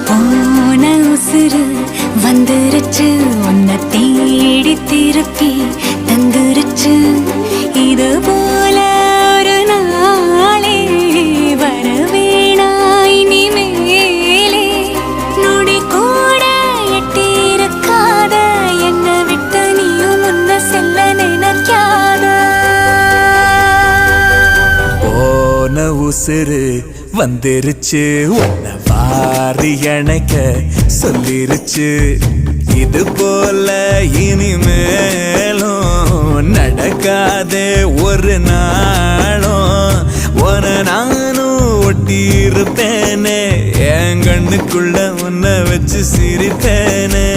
போன உசுறு வந்துருச்சு உன்னை தேடி திருப்பி தந்துருச்சு இது போல ஒரு நாளே வரவேணாய் நீ மேலே நொடி கூட எட்டியிருக்காத என்ன விட்டு நீயும் முன்ன செல்ல நினைக்காத போன உசுறு வந்துருச்சு உன்னை வாரி அணைக்க சொல்லிருச்சு இது போல இனிமேலும் நடக்காதே ஒரு நாளும் ஒரு நானும் ஒட்டி இருப்பேனே என் கண்ணுக்குள்ள உன்னை வச்சு சிரிப்பேனே